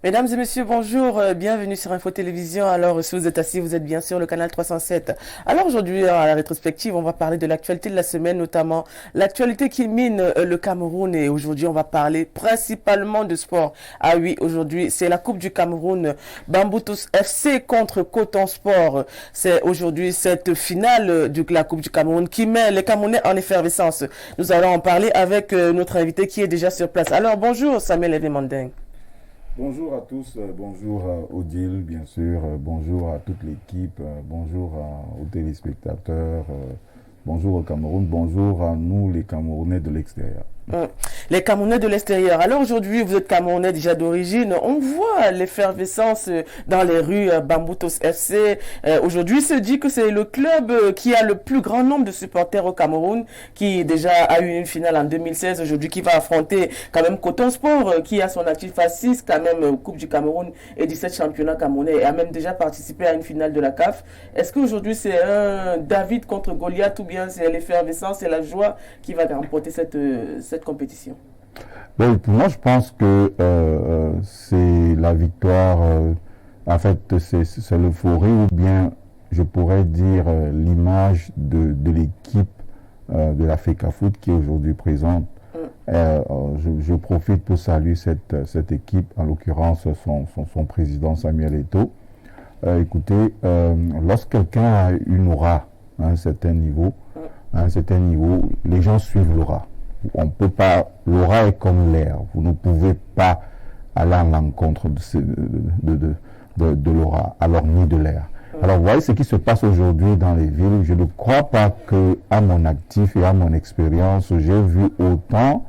Mesdames et messieurs, bonjour, bienvenue sur Info Télévision. Alors, si vous êtes assis, vous êtes bien sûr le canal 307. Alors aujourd'hui, à la rétrospective, on va parler de l'actualité de la semaine, notamment l'actualité qui mine le Cameroun. Et aujourd'hui, on va parler principalement de sport. Ah oui, aujourd'hui, c'est la Coupe du Cameroun, Bamboutos FC contre Coton Sport. C'est aujourd'hui cette finale de la Coupe du Cameroun qui met les Camerounais en effervescence. Nous allons en parler avec notre invité qui est déjà sur place. Alors, bonjour Samuel Evemandeng. Bonjour à tous, bonjour à Odile, bien sûr, bonjour à toute l'équipe, bonjour aux téléspectateurs, bonjour au Cameroun, bonjour à nous les Camerounais de l'extérieur. Les Camerounais de l'extérieur. Alors aujourd'hui, vous êtes Camerounais déjà d'origine. On voit l'effervescence dans les rues Bamboutos FC. Aujourd'hui, il se dit que c'est le club qui a le plus grand nombre de supporters au Cameroun, qui déjà a eu une finale en 2016, aujourd'hui qui va affronter quand même Coton Sport, qui a son actif à 6, quand même Coupe du Cameroun et 17 championnats camerounais, et a même déjà participé à une finale de la CAF. Est-ce qu'aujourd'hui c'est un David contre Goliath, ou bien c'est l'effervescence et la joie qui va remporter cette compétition? Ben, pour moi, je pense que c'est la victoire, en fait, c'est l'euphorie, ou bien, je pourrais dire, l'image de l'équipe de la FECAFOOT qui est aujourd'hui présente. Je profite pour saluer cette équipe, en l'occurrence son président Samuel Eto'o. Écoutez, lorsque quelqu'un a une aura à un certain niveau, les gens suivent l'aura. On peut pas, l'aura est comme l'air. Vous ne pouvez pas aller à l'encontre de l'aura, alors ni de l'air. Alors, vous voyez ce qui se passe aujourd'hui dans les villes. Je ne crois pas que, à mon actif et à mon expérience, j'ai vu autant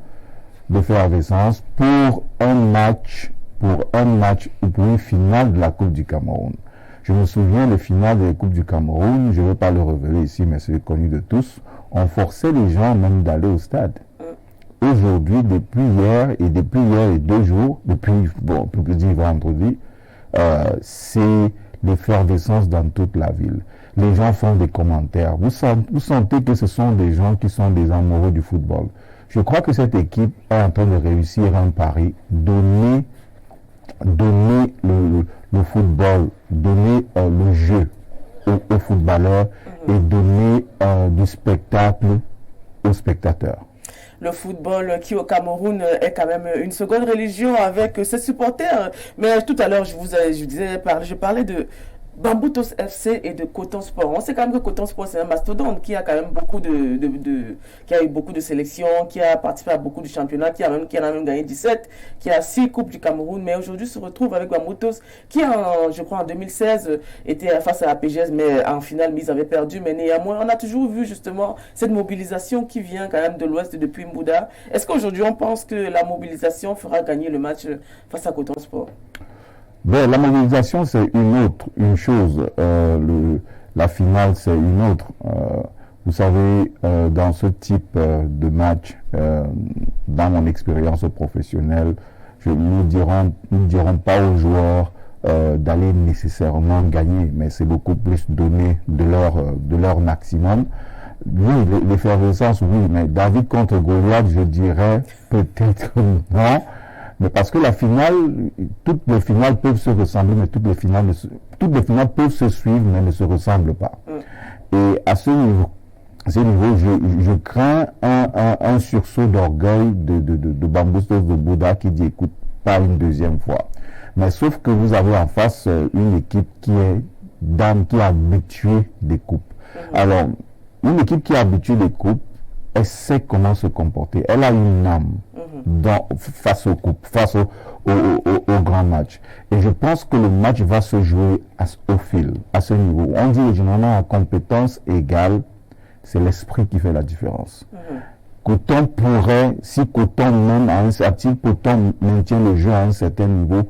d'effervescence pour un match ou pour une finale de la Coupe du Cameroun. Je me souviens, les finales de la Coupe du Cameroun, je ne vais pas le révéler ici, mais c'est connu de tous, on forçait les gens même d'aller au stade. Aujourd'hui, depuis hier et 2 jours, on peut dire vendredi, c'est l'effervescence dans toute la ville. Les gens font des commentaires. Vous sentez que ce sont des gens qui sont des amoureux du football. Je crois que cette équipe est en train de réussir un pari, donner le football, donner le jeu aux footballeurs et donner du spectacle aux spectateurs. Le football qui au Cameroun est quand même une seconde religion avec ses supporters. Mais tout à l'heure, je parlais de Bamboutos FC et de Coton Sport. On sait quand même que Coton Sport, c'est un mastodonte qui a quand même qui a eu beaucoup de sélections, qui a participé à beaucoup de championnats, qui en a même gagné 17, qui a 6 coupes du Cameroun, mais aujourd'hui se retrouve avec Bamboutos, qui je crois en 2016 était face à la PGS, mais en finale, ils avaient perdu. Mais néanmoins, on a toujours vu justement cette mobilisation qui vient quand même de l'Ouest depuis Mbouda. Est-ce qu'aujourd'hui, on pense que la mobilisation fera gagner le match face à Coton Sport? Ben, la mobilisation, c'est une chose. La finale, c'est une autre. Vous savez, dans ce type de match, dans mon expérience professionnelle, nous ne dirons pas aux joueurs d'aller nécessairement gagner, mais c'est beaucoup plus donner de leur maximum. Oui, l'effervescence, oui, mais David contre Goliath, je dirais peut-être non. Mais parce que la finale, toutes les finales peuvent se ressembler, mais toutes les finales peuvent se suivre, mais ne se ressemblent pas. Et à ce niveau, je crains un sursaut d'orgueil de Bamboutos de Bouddha qui dit écoute, pas une deuxième fois. Mais sauf que vous avez en face une équipe qui est habituée des coupes. Alors, une équipe qui est habituée des coupes, elle sait comment se comporter. Elle a une âme face aux coupes, face au grand match. Et je pense que le match va se jouer au fil, à ce niveau. On dit généralement à compétence égale, c'est l'esprit qui fait la différence. Coton si Coton maintient le jeu à un certain niveau,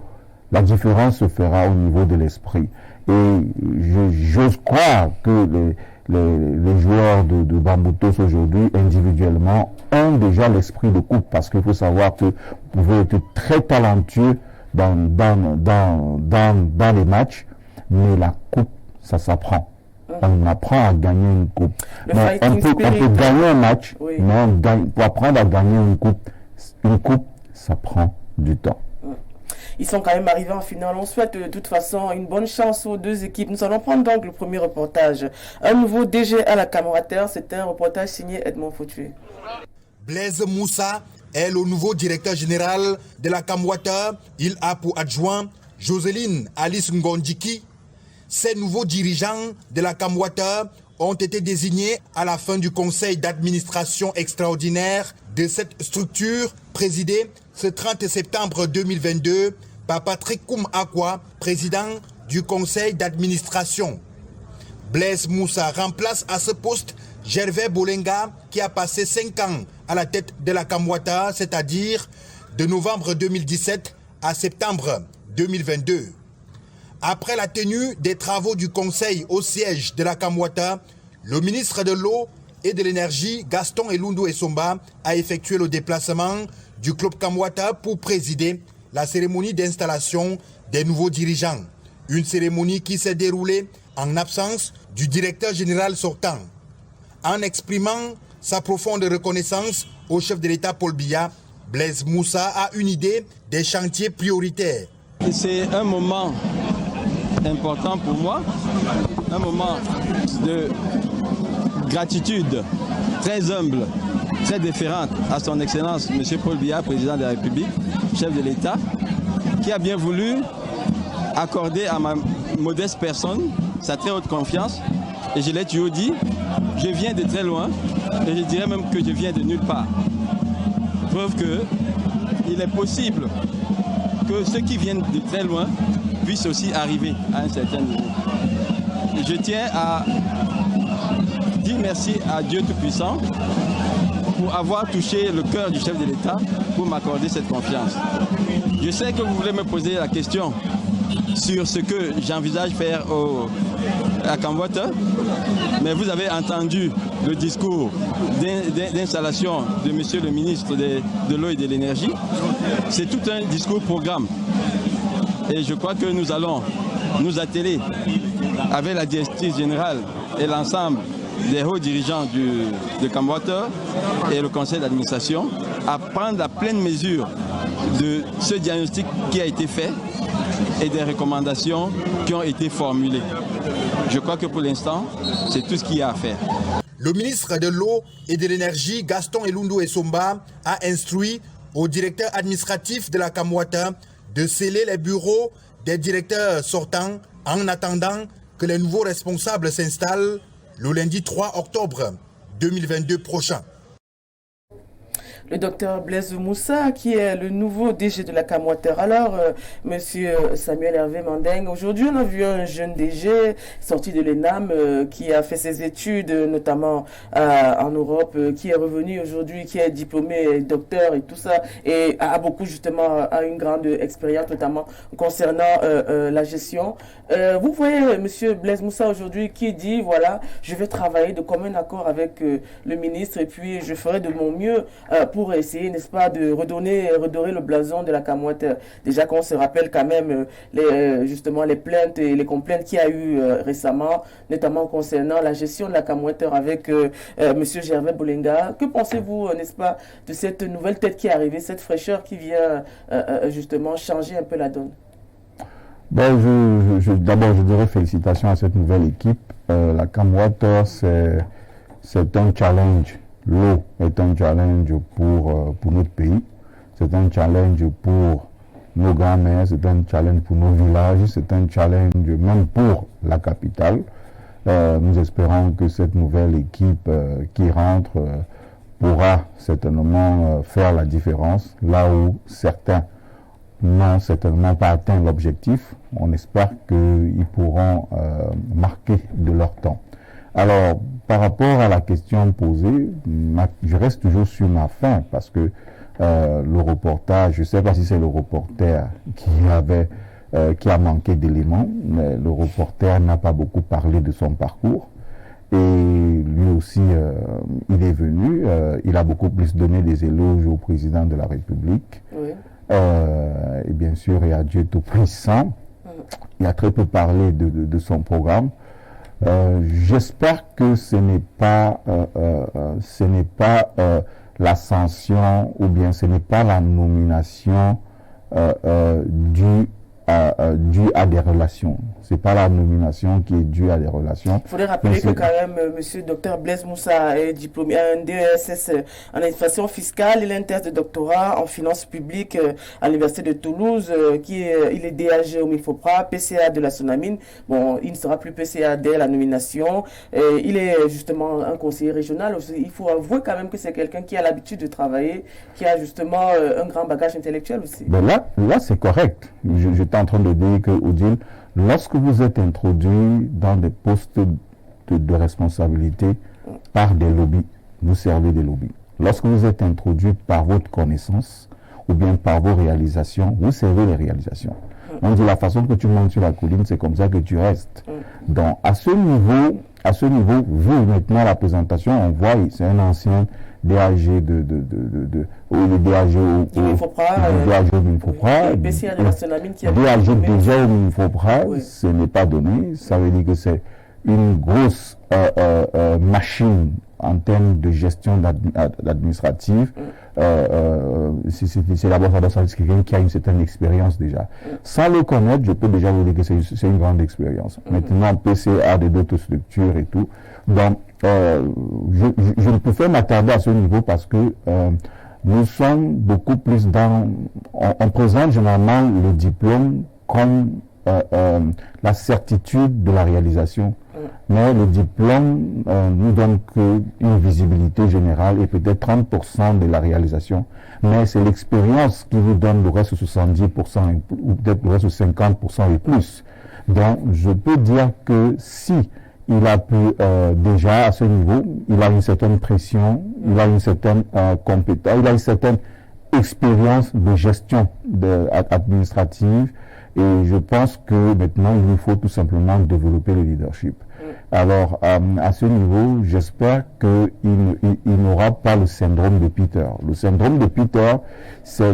la différence se fera au niveau de l'esprit. Et j'ose croire que les joueurs de Bamboutos aujourd'hui, individuellement, ont déjà l'esprit de coupe, parce qu'il faut savoir que vous pouvez être très talentueux dans les matchs, mais la coupe, ça s'apprend. On apprend à gagner une coupe. Mais on peut gagner un match, oui. Mais pour apprendre à gagner une coupe, ça prend du temps. ils sont quand même arrivés en finale. On souhaite de toute façon une bonne chance aux deux équipes. Nous allons prendre donc le premier reportage. Un nouveau DG à la Camwater, c'est un reportage signé Edmond Foutué. Blaise Moussa est le nouveau directeur général de la Camwater. Il a pour adjoint Joseline Alice Ngondiki. Ces nouveaux dirigeants de la Camwater ont été désignés à la fin du conseil d'administration extraordinaire de cette structure présidée ce 30 septembre 2022 par Patrick Koum Akwa, président du conseil d'administration. Blaise Moussa remplace à ce poste Gervais Bolenga qui a passé 5 ans à la tête de la Camwater, c'est-à-dire de novembre 2017 à septembre 2022. Après la tenue des travaux du conseil au siège de la Camwater, le ministre de l'eau et de l'énergie, Gaston Elundu Essomba, a effectué le déplacement du club Camwater pour présider la cérémonie d'installation des nouveaux dirigeants. Une cérémonie qui s'est déroulée en absence du directeur général sortant. En exprimant sa profonde reconnaissance au chef de l'État Paul Biya, Blaise Moussa a une idée des chantiers prioritaires. C'est un moment important pour moi, un moment de gratitude très humble, très déférente à son Excellence M. Paul Biya, président de la République, chef de l'État, qui a bien voulu accorder à ma modeste personne sa très haute confiance. Et je l'ai toujours dit, je viens de très loin et je dirais même que je viens de nulle part. Preuve qu'il est possible que ceux qui viennent de très loin puissent aussi arriver à un certain niveau. Je tiens à dire merci à Dieu Tout-Puissant pour avoir touché le cœur du chef de l'État pour m'accorder cette confiance. Je sais que vous voulez me poser la question sur ce que j'envisage faire à Camwater, mais vous avez entendu le discours d'installation de Monsieur le ministre de l'eau et de l'énergie. C'est tout un discours programme. Et je crois que nous allons nous atteler avec la directrice générale et l'ensemble des hauts dirigeants de Camwater et le conseil d'administration à prendre la pleine mesure de ce diagnostic qui a été fait et des recommandations qui ont été formulées. Je crois que pour l'instant, c'est tout ce qu'il y a à faire. Le ministre de l'eau et de l'énergie, Gaston Elundu Essomba, a instruit au directeur administratif de la Camwater de sceller les bureaux des directeurs sortants en attendant que les nouveaux responsables s'installent le lundi 3 octobre 2022 prochain. Le docteur Blaise Moussa, qui est le nouveau DG de la Camwater. Alors, monsieur Samuel Hervé Mandeng, aujourd'hui, on a vu un jeune DG sorti de l'ENAM qui a fait ses études, notamment en Europe, qui est revenu aujourd'hui, qui est diplômé docteur et tout ça, et a beaucoup, justement, a une grande expérience, notamment concernant la gestion. Vous voyez, monsieur Blaise Moussa, aujourd'hui, qui dit, voilà, je vais travailler de commun accord avec le ministre et puis je ferai de mon mieux pour essayer, n'est-ce pas, de redorer le blason de la Camwater. Déjà qu'on se rappelle quand même justement les plaintes et les complaintes qu'il y a eu récemment, notamment concernant la gestion de la Camwater avec monsieur Gervais Bolenga. Que pensez-vous, n'est-ce pas, de cette nouvelle tête qui est arrivée, cette fraîcheur qui vient justement changer un peu la donne? Ben, d'abord, je dirais félicitations à cette nouvelle équipe. La Camwater, c'est un challenge. L'eau est un challenge pour notre pays, c'est un challenge pour nos grands-mères, c'est un challenge pour nos villages, c'est un challenge même pour la capitale. Nous espérons que cette nouvelle équipe qui rentre pourra certainement faire la différence, là où certains n'ont certainement pas atteint l'objectif. On espère qu'ils pourront marquer de leur temps. Alors, par rapport à la question posée, je reste toujours sur ma faim parce que le reportage, je ne sais pas si c'est le reporter qui a manqué d'éléments, mais le reporter n'a pas beaucoup parlé de son parcours. Et lui aussi, il est venu, il a beaucoup plus donné des éloges au président de la République. Oui. Et bien sûr, et à Dieu Tout-Puissant. Il a très peu parlé de son programme. J'espère que ce n'est pas l'ascension ou bien ce n'est pas la nomination due à des relations. C'est pas la nomination qui est due à des relations. Il faudrait rappeler que quand même, monsieur Dr Blaise Moussa est diplômé un DESS en administration fiscale. Il a un test de doctorat en finances publiques à l'université de Toulouse. Il est DAG au MIFOPRA, PCA de la Sonamine. Bon, il ne sera plus PCA dès la nomination. Il est justement un conseiller régional aussi. Il faut avouer quand même que c'est quelqu'un qui a l'habitude de travailler, qui a justement un grand bagage intellectuel aussi. Ben là c'est correct. J'étais en train de dire que, Odile, lorsque vous êtes introduit dans des postes de responsabilité par des lobbies, vous servez des lobbies. Lorsque vous êtes introduit par votre connaissance ou bien par vos réalisations, vous servez les réalisations. On dit la façon que tu montes sur la colline, c'est comme ça que tu restes. Donc, à ce niveau, vu maintenant la présentation, on voit, c'est un ancien DAG le DAG au MIFOPRA, PCA de la Sonamine qui a DAG déjà au MIFOPRA, ce n'est pas donné. Ça veut dire que c'est une grosse machine en termes de gestion administrative. C'est d'abord quelqu'un qui a une certaine expérience déjà. Sans le connaître, je peux déjà vous dire que c'est une grande expérience. Maintenant, PCA de d'autres structures et tout. Donc, je ne peux m'attarder à ce niveau parce que nous sommes beaucoup plus on présente généralement le diplôme comme la certitude de la réalisation. Mais le diplôme nous donne qu'une visibilité générale et peut-être 30% de la réalisation. Mais c'est l'expérience qui vous donne le reste 70% ou peut-être le reste 50% et plus. Donc, je peux dire que si il a pu déjà à ce niveau, il a une certaine pression, il a une certaine compétence, il a une certaine expérience de gestion administrative. Et je pense que maintenant, il nous faut tout simplement développer le leadership. Alors, à ce niveau, j'espère qu'il n'aura pas le syndrome de Peter. Le syndrome de Peter, c'est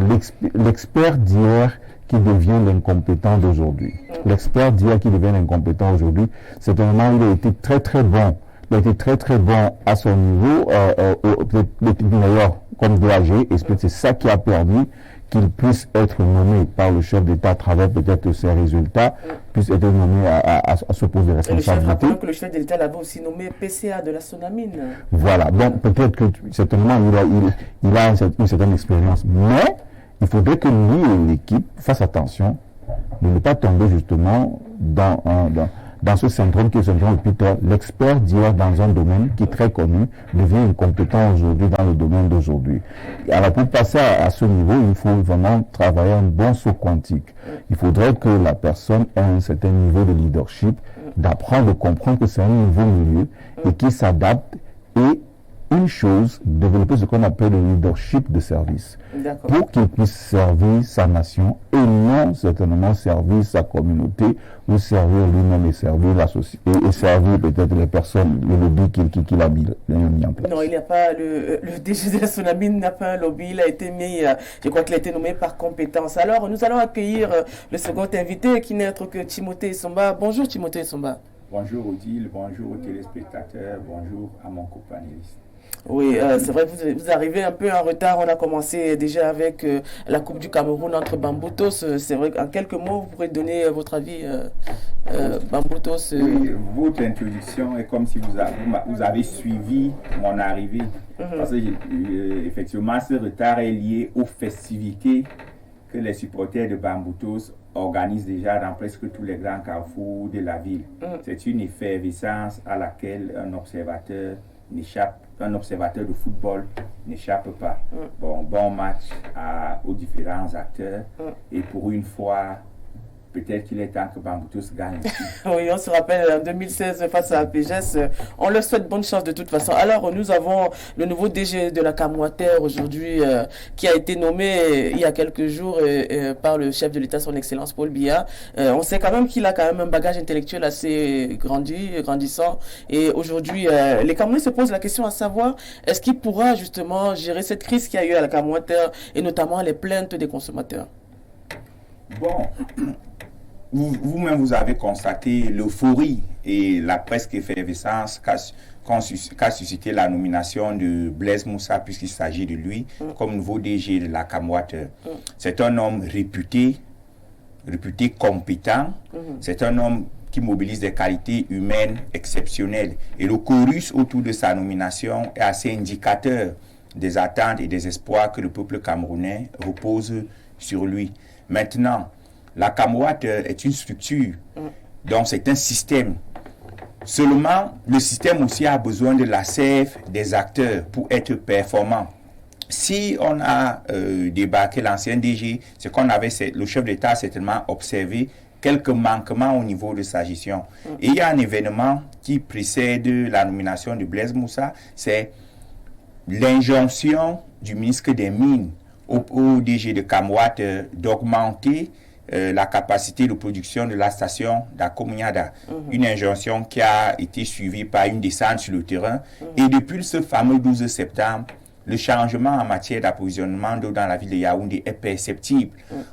l'expert d'hier qui devient l'incompétent d'aujourd'hui. L'expert d'hier qui devient l'incompétent aujourd'hui, certainement, il a été très très bon. Il a été très très bon à son niveau, peut-être meilleur comme DAG, et peut-être c'est ça qui a permis qu'il puisse être nommé par le chef d'État à travers peut-être ses résultats, puisse être nommé à ce poste de responsabilité. Que le chef de l'État l'avait aussi nommé PCA de la Sonamine. Voilà, donc peut-être que certainement il a une certaine expérience, mais il faudrait que lui et l'équipe fassent attention de ne pas tomber justement dans ce syndrome qui est le syndrome de Peter. L'expert d'hier dans un domaine qui est très connu devient incompétent aujourd'hui dans le domaine d'aujourd'hui. Alors pour passer à ce niveau, il faut vraiment travailler un bon saut quantique. Il faudrait que la personne ait un certain niveau de leadership, d'apprendre, de comprendre que c'est un nouveau milieu et qu'il s'adapte et une chose, développer ce qu'on appelle le leadership de service pour qu'il puisse servir sa nation et non certainement servir sa communauté ou servir lui-même et servir la société et servir peut-être les personnes, le lobby qu'il a mis en place. Non, il n'y a pas le DG de la Sonamine n'a pas un lobby, il a été mis, je crois qu'il a été nommé par compétence. Alors, nous allons accueillir le second invité qui n'est autre que Timothée Essomba. Bonjour Timothée Essomba. Bonjour Odile, bonjour aux téléspectateurs, bonjour à mon copanéliste. Oui, c'est vrai que vous arrivez un peu en retard. On a commencé déjà avec la Coupe du Cameroun entre Bamboutos. C'est vrai qu'en quelques mots, vous pourrez donner votre avis, Bamboutos. Oui, votre introduction est comme si vous avez suivi mon arrivée. Parce que effectivement, ce retard est lié aux festivités que les supporters de Bamboutos organisent déjà dans presque tous les grands carrefours de la ville. C'est une effervescence à laquelle un observateur de football n'échappe pas. Bon match aux différents acteurs et pour une fois, peut-être qu'il est temps que Bamboutos gagne. Oui, on se rappelle en 2016 face à APGS. On leur souhaite bonne chance de toute façon. Alors, nous avons le nouveau DG de la Camwater aujourd'hui qui a été nommé il y a quelques jours par le chef de l'État, son Excellence Paul Biya. On sait quand même qu'il a quand même un bagage intellectuel assez grandissant. Et aujourd'hui, les Camerounais se posent la question à savoir est-ce qu'il pourra justement gérer cette crise qu'il y a eu à la Camwater et notamment les plaintes des consommateurs. Bon. Vous-même, vous avez constaté l'euphorie et la presque effervescence qu'a suscité la nomination de Blaise Moussa, puisqu'il s'agit de lui, comme nouveau DG de la Camwater. C'est un homme réputé compétent, c'est un homme qui mobilise des qualités humaines exceptionnelles. Et le chorus autour de sa nomination est assez indicateur des attentes et des espoirs que le peuple camerounais repose sur lui. Maintenant, la Camwater est une structure, donc c'est un système. Seulement, le système aussi a besoin de la sève des acteurs pour être performant. Si on a débarqué l'ancien DG, c'est qu'on avait, le chef d'État a certainement observé quelques manquements au niveau de sa gestion. Et il y a un événement qui précède la nomination de Blaise Moussa, c'est l'injonction du ministre des Mines au DG de Camwater d'augmenter la capacité de production de la station d'Akomiada. Une injonction qui a été suivie par une descente sur le terrain. Et depuis ce fameux 12 septembre, le changement en matière d'approvisionnement d'eau dans la ville de Yaoundé est perceptible.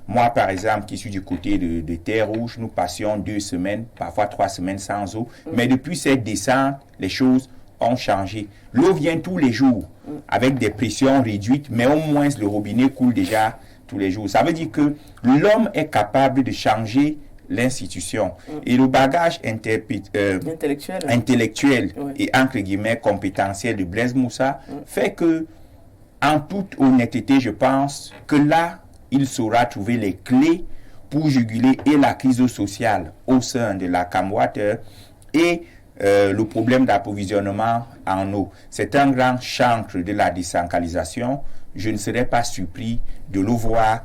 Moi, par exemple, qui suis du côté de Terre Rouge, nous passions 2 semaines, parfois 3 semaines sans eau. Mais depuis cette descente, les choses ont changé. L'eau vient tous les jours, avec des pressions réduites, mais au moins le robinet coule déjà tous les jours. Ça veut dire que l'homme est capable de changer l'institution. Et le bagage intellectuel et entre guillemets compétentiel de Blaise Moussa fait que, en toute honnêteté, je pense que là, il saura trouver les clés pour juguler et la crise sociale au sein de la Camwater et le problème d'approvisionnement en eau. C'est un grand chancre de la décentralisation. Je ne serais pas surpris de le voir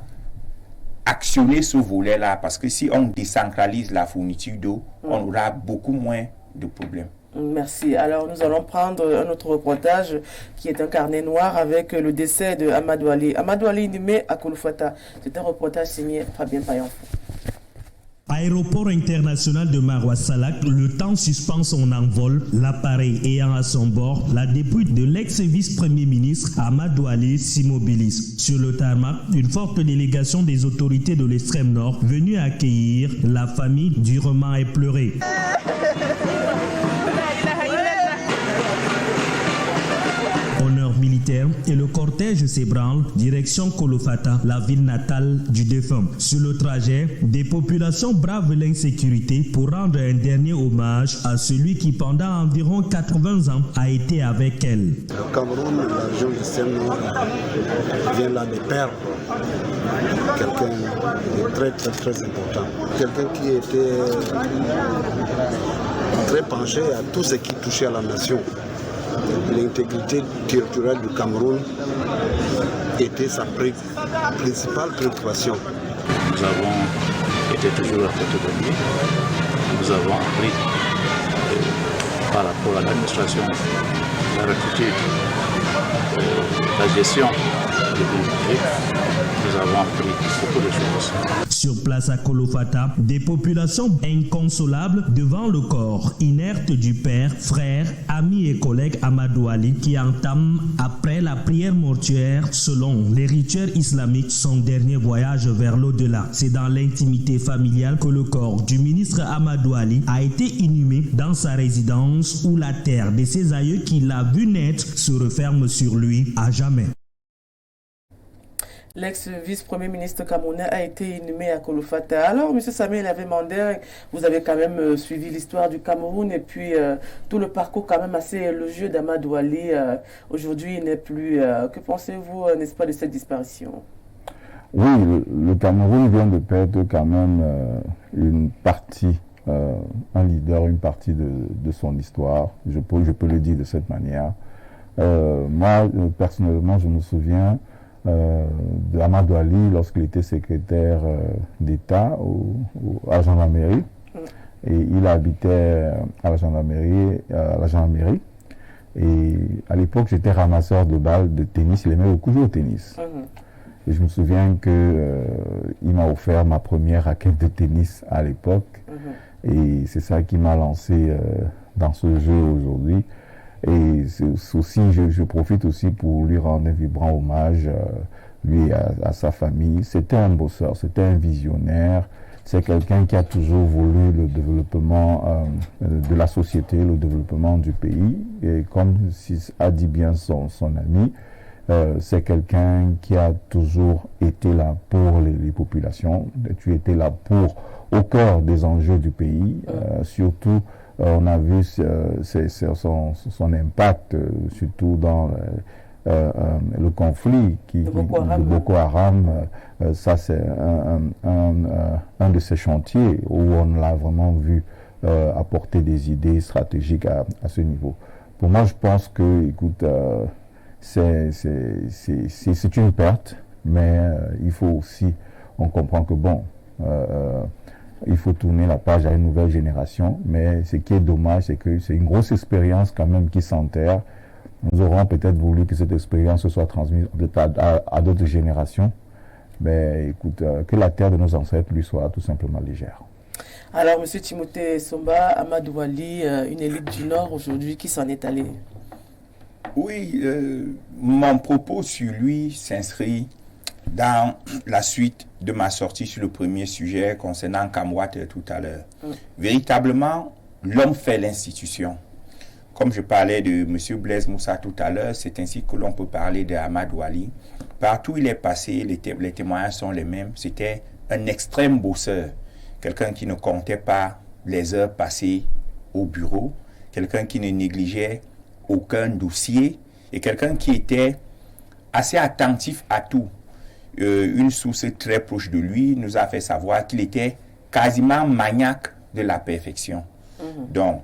actionner ce volet-là, parce que si on décentralise la fourniture d'eau, on aura beaucoup moins de problèmes. Merci. Alors, nous allons prendre un autre reportage qui est un carnet noir avec le décès de Amadou Ali. Amadou Ali inhumé à Kolofata. C'est un reportage signé Fabien Payanfo. Aéroport international de Maroua-Salak, le temps suspend son envol, l'appareil ayant à son bord la dépouille de l'ex-vice-premier ministre Amadou Ali s'immobilise. Sur le tarmac, une forte délégation des autorités de l'extrême nord venue accueillir la famille durement éplorée. Militaire et le cortège s'ébranle direction Kolofata, la ville natale du défunt. Sur le trajet, des populations bravent l'insécurité pour rendre un dernier hommage à celui qui pendant environ 80 ans a été avec elle. Le Cameroun, la région du Seine-Nord, vient là de perdre quelqu'un de très important. Quelqu'un qui était très penché à tout ce qui touchait à la nation. L'intégrité territoriale du Cameroun était sa principale préoccupation. Nous avons été toujours à côté de lui. Nous avons appris par rapport à l'administration, la rectitude, la gestion du public. Nous avons appris beaucoup de choses. Sur place à Kolofata, des populations inconsolables devant le corps inerte du père, frère, ami et collègue Amadou Ali qui entame, après la prière mortuaire, selon les rituels islamiques, son dernier voyage vers l'au-delà. C'est dans l'intimité familiale que le corps du ministre Amadou Ali a été inhumé dans sa résidence où la terre de ses aïeux qui l'a vu naître se referme sur lui à jamais. L'ex-vice-premier ministre camerounais a été inhumé à Kolofata. Alors, M. Samuel Mandeng, vous avez quand même suivi l'histoire du Cameroun et puis tout le parcours quand même assez élogieux d'Amadou Ali. Aujourd'hui, il n'est plus. Que pensez-vous, n'est-ce pas, de cette disparition? Oui, le Cameroun vient de perdre quand même une partie, un leader, une partie de son histoire. Je peux le dire de cette manière. Moi, personnellement, je me souviens d'Amadou Ali lorsqu'il était secrétaire d'État à la gendarmerie. Et il habitait à la gendarmerie. Et à l'époque, j'étais ramasseur de balles de tennis. Il aimait beaucoup jouer au tennis. Et je me souviens qu'il m'a offert ma première raquette de tennis à l'époque. Et c'est ça qui m'a lancé dans ce jeu aujourd'hui. Et aussi, je profite aussi pour lui rendre un vibrant hommage, lui et à sa famille. C'était un bosseur, c'était un visionnaire, c'est quelqu'un qui a toujours voulu le développement de la société, le développement du pays. Et comme a dit bien son ami, c'est quelqu'un qui a toujours été là pour les populations. Tu étais là au cœur des enjeux du pays. Surtout, on a vu son impact, surtout dans le conflit de Boko Haram. Ça, c'est un de ces chantiers où on l'a vraiment vu apporter des idées stratégiques à ce niveau. Pour moi, je pense que, écoute, c'est une perte, mais il faut aussi, on comprend que il faut tourner la page à une nouvelle génération, mais ce qui est dommage, c'est que c'est une grosse expérience quand même qui s'enterre. Nous aurons peut-être voulu que cette expérience soit transmise à d'autres générations, mais écoute, que la terre de nos ancêtres lui soit tout simplement légère. Alors, M. Timothée Somba, Amadou Ali, une élite du Nord aujourd'hui, qui s'en est allée? Oui, mon propos sur lui s'inscrit dans la suite de ma sortie sur le premier sujet concernant Kamwate tout à l'heure. Véritablement, l'homme fait l'institution. Comme je parlais de M. Blaise Moussa tout à l'heure, c'est ainsi que l'on peut parler de Amadou Ali. Partout où il est passé, les témoignages sont les mêmes. C'était un extrême bosseur. Quelqu'un qui ne comptait pas les heures passées au bureau. Quelqu'un qui ne négligeait aucun dossier. Et quelqu'un qui était assez attentif à tout. Une source très proche de lui nous a fait savoir qu'il était quasiment maniaque de la perfection. Donc,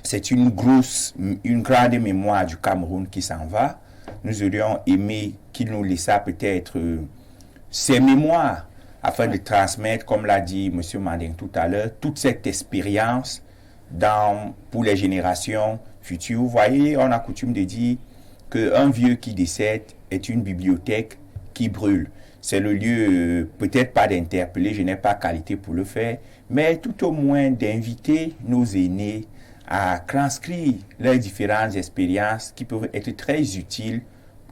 c'est une grande mémoire du Cameroun qui s'en va. Nous aurions aimé qu'il nous laissât peut-être ses mémoires afin de transmettre, comme l'a dit M. Manding tout à l'heure, toute cette expérience pour les générations futures. Vous voyez, on a coutume de dire qu'un vieux qui décède est une bibliothèque qui brûle. C'est le lieu, peut-être pas d'interpeller, je n'ai pas qualité pour le faire, mais tout au moins d'inviter nos aînés à transcrire leurs différentes expériences qui peuvent être très utiles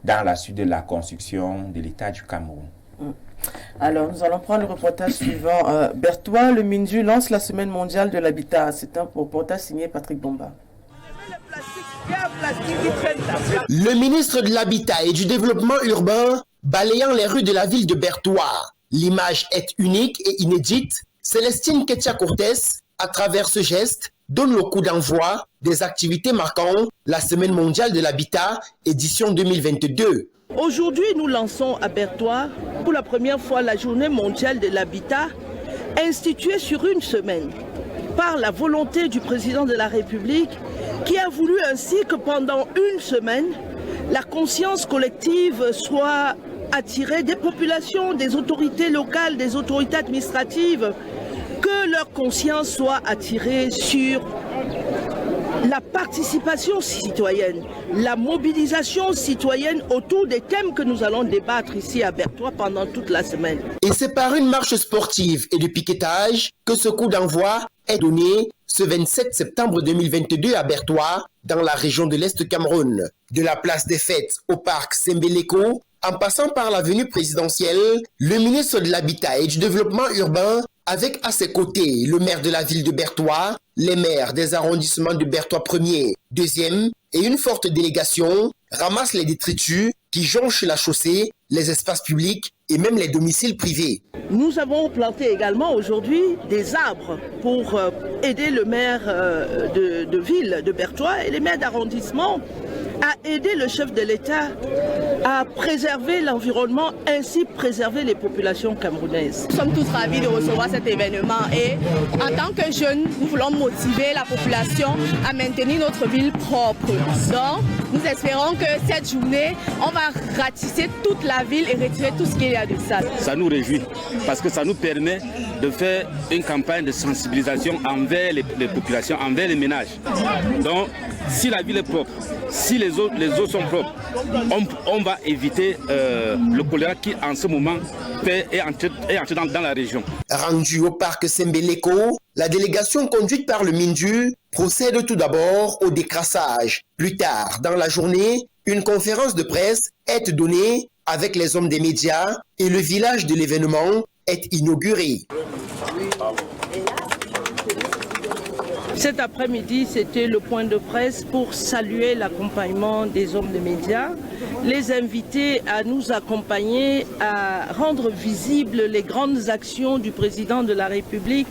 dans la suite de la construction de l'État du Cameroun. Alors, nous allons prendre le reportage suivant. Berthois, le MINDU lance la Semaine mondiale de l'habitat. C'est un reportage signé Patrick Bomba. Le ministre de l'Habitat et du Développement urbain balayant les rues de la ville de Berthois. L'image est unique et inédite. Célestine Ketia-Cortés, à travers ce geste, donne le coup d'envoi des activités marquant la Semaine mondiale de l'habitat, édition 2022. Aujourd'hui, nous lançons à Berthois pour la première fois la Journée mondiale de l'habitat, instituée sur une semaine par la volonté du président de la République, qui a voulu ainsi que pendant une semaine, la conscience collective soit attirée des populations, des autorités locales, des autorités administratives, que leur conscience soit attirée sur la participation citoyenne, la mobilisation citoyenne autour des thèmes que nous allons débattre ici à Berthois pendant toute la semaine. Et c'est par une marche sportive et de piquetage que ce coup d'envoi est donné ce 27 septembre 2022 à Berthois, dans la région de l'Est Cameroun. De la place des fêtes au parc Sembeleko, en passant par l'avenue présidentielle, le ministre de l'Habitat et du Développement urbain, avec à ses côtés le maire de la ville de Berthois, les maires des arrondissements de Berthois 1er, 2e et une forte délégation, ramassent les détritus qui jonchent la chaussée, les espaces publics et même les domiciles privés. Nous avons planté également aujourd'hui des arbres pour aider le maire de ville de Berthois et les maires d'arrondissement à aider le chef de l'État à préserver l'environnement, ainsi préserver les populations camerounaises. Nous sommes tous ravis de recevoir cet événement et en tant que jeunes, nous voulons motiver la population à maintenir notre ville propre. Donc, nous espérons que cette journée, on va ratisser toute la ville et retirer tout ce qu'il y a de sale. Ça nous réjouit parce que ça nous permet de faire une campagne de sensibilisation envers les populations, envers les ménages. Donc, si la ville est propre, si les eaux sont propres, on va éviter le choléra qui en ce moment est entré dans la région. Rendu au parc Sembeleko, la délégation conduite par le MINDU procède tout d'abord au décrassage. Plus tard dans la journée, une conférence de presse est donnée avec les hommes des médias et le village de l'événement est inauguré. Cet après-midi, c'était le point de presse pour saluer l'accompagnement des hommes de médias, les inviter à nous accompagner, à rendre visibles les grandes actions du président de la République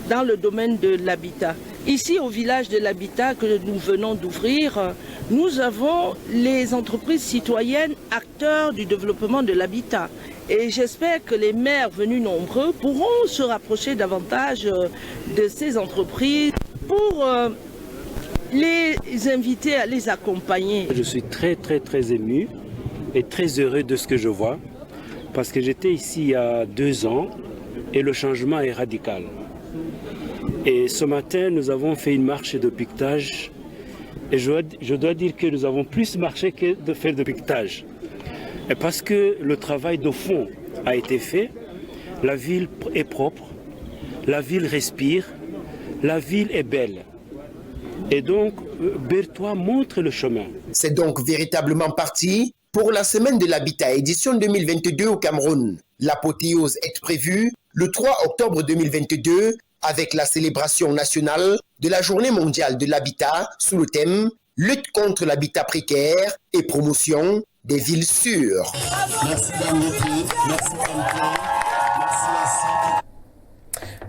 dans le domaine de l'habitat. Ici, au village de l'habitat que nous venons d'ouvrir, nous avons les entreprises citoyennes acteurs du développement de l'habitat. Et j'espère que les maires venus nombreux pourront se rapprocher davantage de ces entreprises pour les inviter à les accompagner. Je suis très ému et très heureux de ce que je vois parce que j'étais ici il y a 2 ans et le changement est radical. Et ce matin, nous avons fait une marche de piquetage et je dois dire que nous avons plus marché que de faire de piquetage. Et parce que le travail de fond a été fait, la ville est propre, la ville respire, la ville est belle. Et donc, Berthois montre le chemin. C'est donc véritablement parti pour la semaine de l'habitat édition 2022 au Cameroun. L'apothéose est prévue le 3 octobre 2022 avec la célébration nationale de la Journée mondiale de l'habitat sous le thème « Lutte contre l'habitat précaire et promotion des villes sûres ». Merci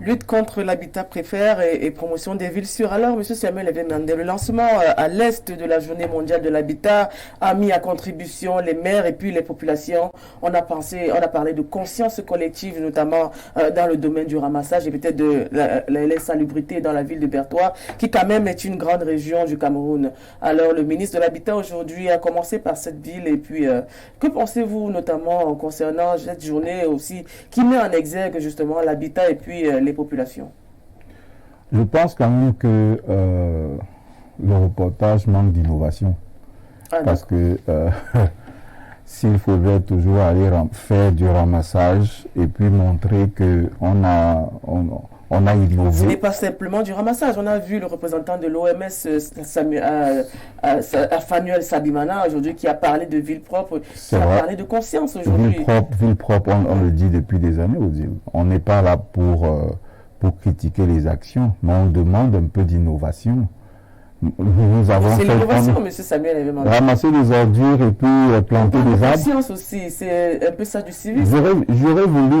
Lutte contre l'habitat précaire et promotion des villes sûres. Alors, M. Samuel Evemande, le lancement à l'est de la Journée mondiale de l'habitat a mis à contribution les maires et puis les populations. On a parlé de conscience collective, notamment dans le domaine du ramassage et peut-être de l'insalubrité dans la ville de Berthois, qui quand même est une grande région du Cameroun. Alors, le ministre de l'Habitat aujourd'hui a commencé par cette ville et puis que pensez-vous notamment concernant cette journée aussi qui met en exergue justement l'habitat et puis les populations? Je pense quand même que le reportage manque d'innovation. Parce que s'il faudrait toujours aller faire du ramassage et puis montrer qu'on a innové. Ce n'est pas simplement du ramassage. On a vu le représentant de l'OMS, Fanuel Sabimana, aujourd'hui, qui a parlé de ville propre, qui a parlé de conscience aujourd'hui. Ville propre, on le dit depuis des années. On n'est pas là pour critiquer les actions, mais on demande un peu d'innovation. Nous avons c'est l'innovation, M. Samuel Evemande. Ramasser des ordures et puis planter des arbres. Conscience aussi, c'est un peu ça du civisme. J'aurais voulu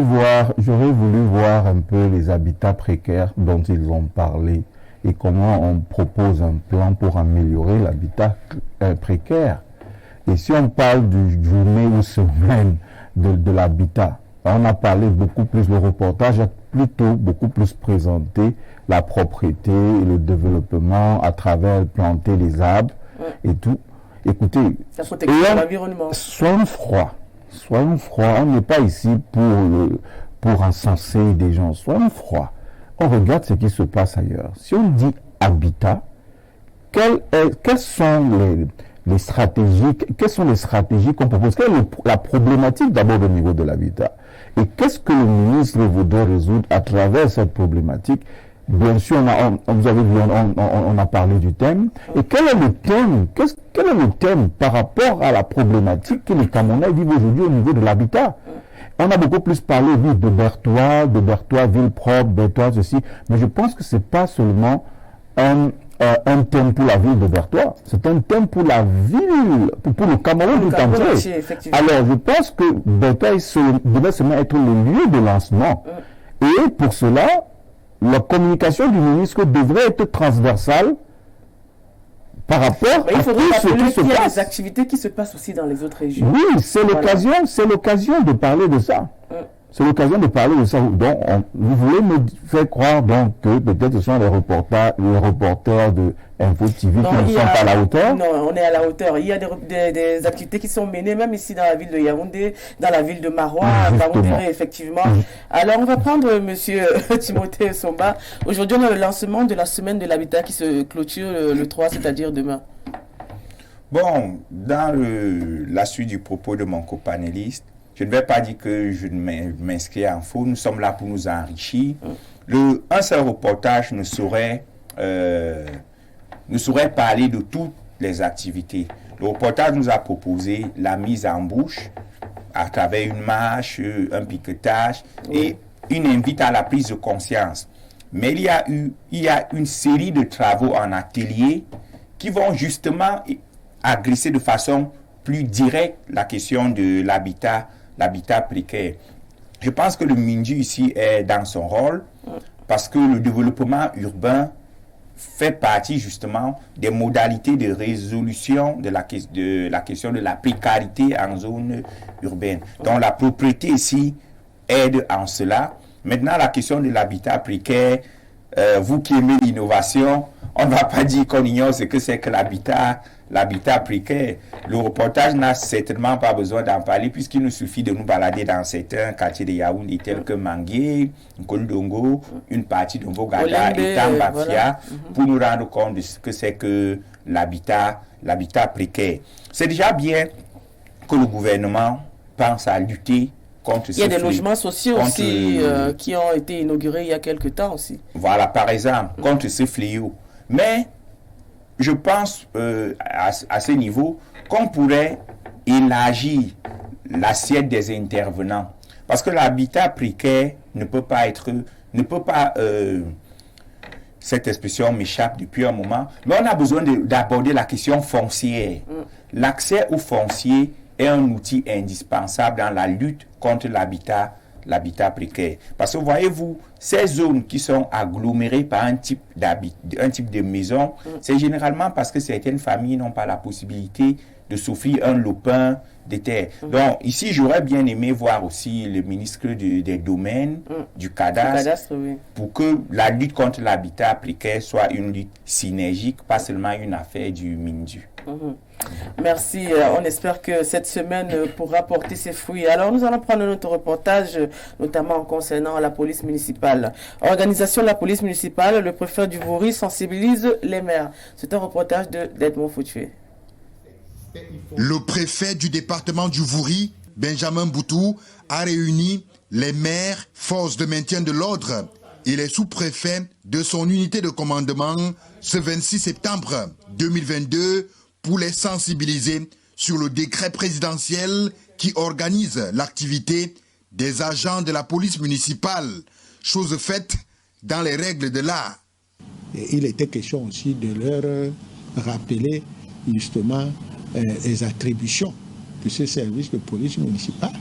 voir un peu les habitats précaires dont ils ont parlé et comment on propose un plan pour améliorer l'habitat précaire. Et si on parle du journée ou semaine de l'habitat, on a parlé beaucoup plus, le reportage a plutôt beaucoup plus présenté la propreté et le développement à travers planter les arbres et tout. Écoutez, la protection de l'environnement. Soyons froids, on n'est pas ici pour encenser des gens, soyons froids. On regarde ce qui se passe ailleurs. Si on dit habitat, quelles sont les stratégies qu'on propose? Quelle est la problématique d'abord au niveau de l'habitat? Et qu'est-ce que le ministre voudrait résoudre à travers cette problématique? Bien sûr, vous avez vu, on a parlé du thème. Et quel est le thème? Quel est le thème par rapport à la problématique que les Camerounais vivent aujourd'hui au niveau de l'habitat? On a beaucoup plus parlé de Berthois, ville propre, Berthois, ceci. Mais je pense que c'est pas seulement un thème pour la ville de Berthois, c'est un thème pour la ville, pour le Cameroun tout entier. Alors, je pense que Berthois devait seulement être le lieu de lancement. Et pour cela, la communication du ministre devrait être transversale par rapport à tout ce qui se passe. Il y a des activités qui se passent aussi dans les autres régions. Oui, c'est l'occasion de parler de ça. C'est l'occasion de parler de ça. Donc, vous voulez me faire croire donc que peut-être ce sont les reporters de Info TV qui ne sont pas à la hauteur? Non, on est à la hauteur. Il y a des activités qui sont menées même ici dans la ville de Yaoundé, dans la ville de Marois, à Yaoundé, effectivement. Alors, on va prendre M. Timothée Somba. Aujourd'hui, on a le lancement de la semaine de l'habitat qui se clôture le 3, c'est-à-dire demain. Bon, dans la suite du propos de mon copanéliste, je ne vais pas dire que je m'inscris en faux. Nous sommes là pour nous enrichir. Un seul reportage ne saurait parler de toutes les activités. Le reportage nous a proposé la mise en bouche à travers une marche, un piquetage et une invite à la prise de conscience. Mais il y a une série de travaux en atelier qui vont justement adresser de façon plus directe la question de l'habitat précaire. Je pense que le MINJU ici est dans son rôle parce que le développement urbain fait partie justement des modalités de résolution de la question de la précarité en zone urbaine. Donc la propriété ici aide en cela. Maintenant, la question de l'habitat précaire, vous qui aimez l'innovation, on ne va pas dire qu'on ignore ce que c'est que l'habitat précaire. Le reportage n'a certainement pas besoin d'en parler puisqu'il nous suffit de nous balader dans certains quartiers de Yaoundé tels que Mangué, Nkondongo, une partie de Mbogada et Tambafia voilà. Pour nous rendre compte de ce que c'est que l'habitat précaire. C'est déjà bien que le gouvernement pense à lutter contre ce fléau. Il y a des logements sociaux aussi qui ont été inaugurés il y a quelques temps aussi. Voilà, par exemple, contre ce fléau. Mais je pense à ce niveau qu'on pourrait élargir l'assiette des intervenants. Parce que l'habitat précaire ne peut pas cette expression m'échappe depuis un moment, mais on a besoin d'aborder la question foncière. L'accès au foncier est un outil indispensable dans la lutte contre l'habitat précaire. Parce que voyez-vous, ces zones qui sont agglomérées par un type de maison, c'est généralement parce que certaines familles n'ont pas la possibilité de s'offrir un lopin de terre. Donc ici, j'aurais bien aimé voir aussi le ministre des Domaines, du cadastre, oui. Pour que la lutte contre l'habitat précaire soit une lutte synergique, pas seulement une affaire du MINJU. Merci. On espère que cette semaine pourra porter ses fruits. Alors, nous allons prendre notre reportage, notamment concernant la police municipale. Organisation de la police municipale, le préfet du Vouri sensibilise les maires. C'est un reportage d'Edmond Foutué. Le préfet du département du Vouri, Benjamin Boutou, a réuni les maires, forces de maintien de l'ordre et les sous-préfets de son unité de commandement ce 26 septembre 2022 pour les sensibiliser sur le décret présidentiel qui organise l'activité des agents de la police municipale, chose faite dans les règles de l'art. Il était question aussi de leur rappeler justement les attributions de ce service de police municipale.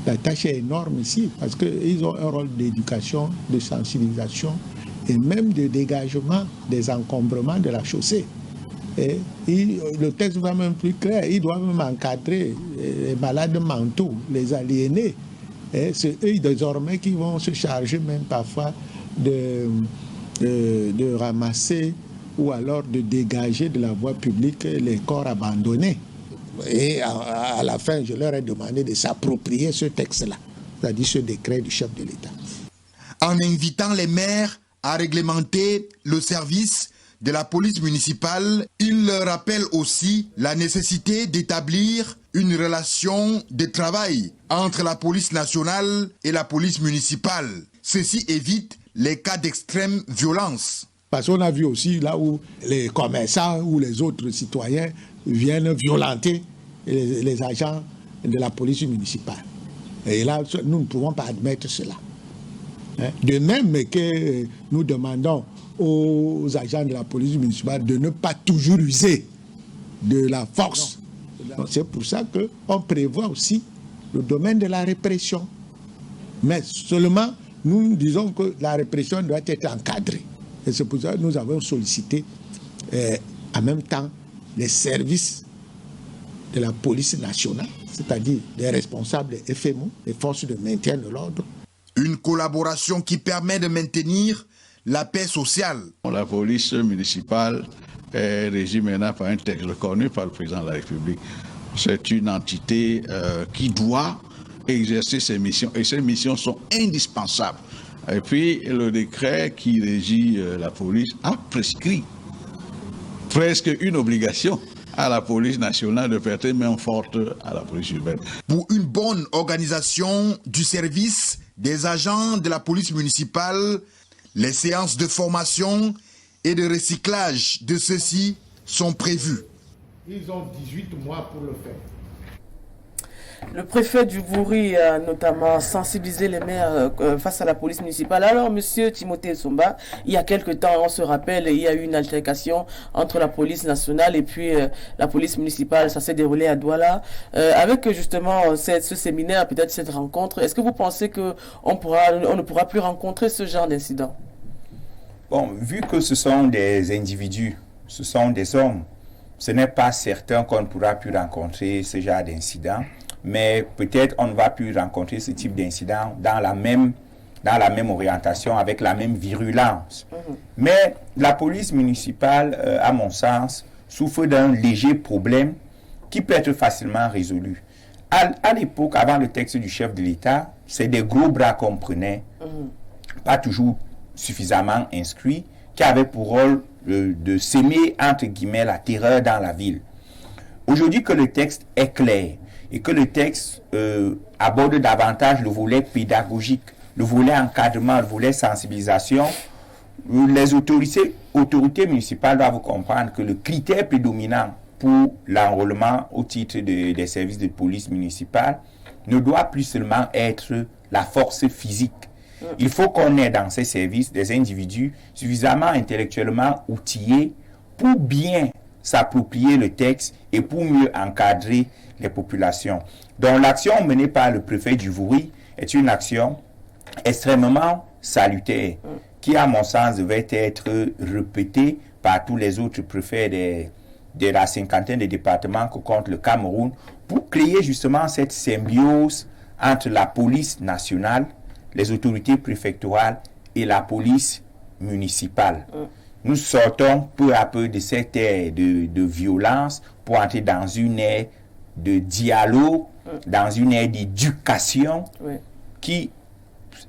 La tâche est énorme ici parce qu'ils ont un rôle d'éducation, de sensibilisation et même de dégagement des encombrements de la chaussée. Et le texte va même plus clair, ils doivent même encadrer les malades mentaux, les aliénés. C'est eux désormais qui vont se charger même parfois de ramasser ou alors de dégager de la voie publique les corps abandonnés. Et à la fin, je leur ai demandé de s'approprier ce texte-là, c'est-à-dire ce décret du chef de l'État. En invitant les maires à réglementer le service de la police municipale, il leur rappelle aussi la nécessité d'établir une relation de travail entre la police nationale et la police municipale. Ceci évite les cas d'extrême violence. Parce qu'on a vu aussi là où les commerçants ou les autres citoyens viennent violenter les agents de la police municipale. Et là, nous ne pouvons pas admettre cela. De même que nous demandons aux agents de la police municipale de ne pas toujours user de la force. C'est pour ça qu'on prévoit aussi le domaine de la répression. Mais seulement, nous disons que la répression doit être encadrée. Et c'est pour ça que nous avons sollicité en même temps les services de la police nationale, c'est-à-dire les responsables des FMO, les forces de maintien de l'ordre. Une collaboration qui permet de maintenir la paix sociale. La police municipale est régie maintenant par un texte reconnu par le président de la République. C'est une entité qui doit exercer ses missions et ces missions sont indispensables. Et puis le décret qui régit la police a prescrit presque une obligation à la police nationale de prêter main forte à la police urbaine. Pour une bonne organisation du service des agents de la police municipale, les séances de formation et de recyclage de ceux-ci sont prévues. Ils ont 18 mois pour le faire. Le préfet du Vouri a notamment sensibilisé les maires face à la police municipale. Alors, monsieur Timothée Somba, il y a quelque temps, on se rappelle, il y a eu une altercation entre la police nationale et puis la police municipale. Ça s'est déroulé à Douala. Avec justement ce séminaire, peut-être cette rencontre, est-ce que vous pensez qu'on ne pourra plus rencontrer ce genre d'incident? Bon, vu que ce sont des individus, ce sont des hommes, ce n'est pas certain qu'on ne pourra plus rencontrer ce genre d'incident, mais peut-être on ne va plus rencontrer ce type d'incident dans la même orientation, avec la même virulence. Mais la police municipale, à mon sens, souffre d'un léger problème qui peut être facilement résolu. À l'époque, avant le texte du chef de l'État, c'est des gros bras qu'on prenait, pas toujours suffisamment instruits, qui avaient pour rôle de s'aimer, entre guillemets, la terreur dans la ville. Aujourd'hui que le texte est clair et que le texte aborde davantage le volet pédagogique, le volet encadrement, le volet sensibilisation, les autorités municipales doivent comprendre que le critère prédominant pour l'enrôlement au titre des services de police municipale ne doit plus seulement être la force physique. Il faut qu'on ait dans ces services des individus suffisamment intellectuellement outillés pour bien s'approprier le texte et pour mieux encadrer les populations. Donc l'action menée par le préfet du Vouri est une action extrêmement salutaire qui, à mon sens, devait être répétée par tous les autres préfets de la cinquantaine de départements que compte le Cameroun pour créer justement cette symbiose entre la police nationale, les autorités préfectorales et la police municipale. Nous sortons peu à peu de cette ère de violence pour entrer dans une ère de dialogue, dans une ère d'éducation qui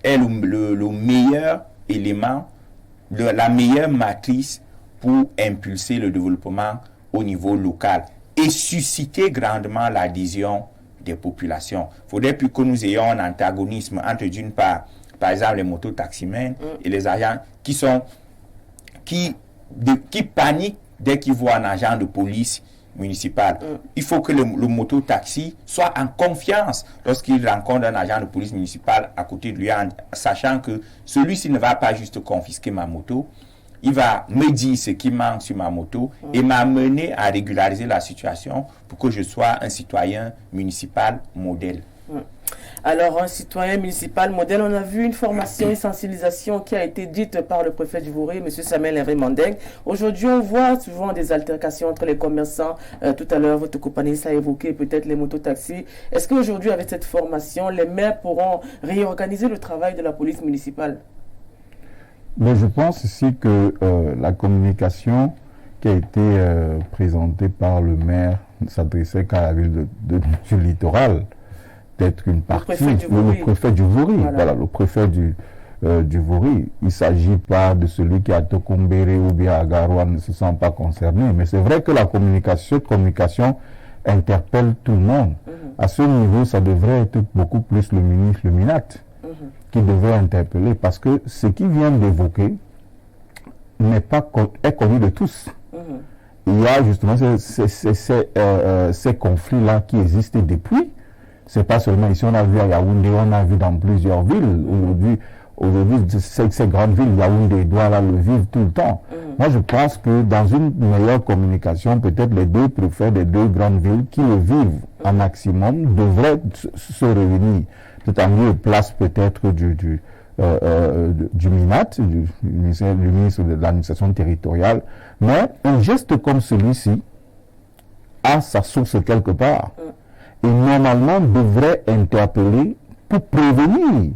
est le meilleur élément, la meilleure matrice pour impulser le développement au niveau local et susciter grandement l'adhésion des populations. Il faudrait plus que nous ayons un antagonisme entre, d'une part, par exemple, les mototaximens et les agents qui paniquent dès qu'ils voient un agent de police municipale. Il faut que le mototaxi soit en confiance lorsqu'il rencontre un agent de police municipale à côté de lui, sachant que celui-ci ne va pas juste confisquer ma moto, il va me dire ce qui manque sur ma moto et m'amener à régulariser la situation pour que je sois un citoyen municipal modèle. Alors, un citoyen municipal modèle, on a vu une formation, une sensibilisation qui a été dite par le préfet du Vouri, M. Samuel Hervé Mandeng. Aujourd'hui, on voit souvent des altercations entre les commerçants. Tout à l'heure, votre compagnie a évoqué peut-être les mototaxis. Est-ce qu'aujourd'hui, avec cette formation, les maires pourront réorganiser le travail de la police municipale? Mais je pense ici que la communication qui a été présentée par le maire ne s'adressait qu'à la ville du littoral, peut-être une partie, le préfet du Vouri, voilà, le préfet du Vouri. Il ne s'agit pas de celui qui a Tokombéré ou bien à Garoua ne se sent pas concerné, mais c'est vrai que la communication interpelle tout le monde. À ce niveau, ça devrait être beaucoup plus le ministre, le MINAT, qui devrait interpeller, parce que ce qu'il vient d'évoquer est connu de tous. Il y a justement ces conflits-là qui existent depuis. C'est pas seulement ici, on a vu à Yaoundé, on a vu dans plusieurs villes. Aujourd'hui, ces grandes villes, Yaoundé, Douala le vivent tout le temps. Moi, je pense que dans une meilleure communication, peut-être les deux préfets des deux grandes villes qui le vivent un maximum devraient se réunir. Tout en lieu et place peut-être du MINAT, du ministre de l'administration territoriale. Mais un geste comme celui-ci a sa source quelque part. Et normalement devrait interpeller pour prévenir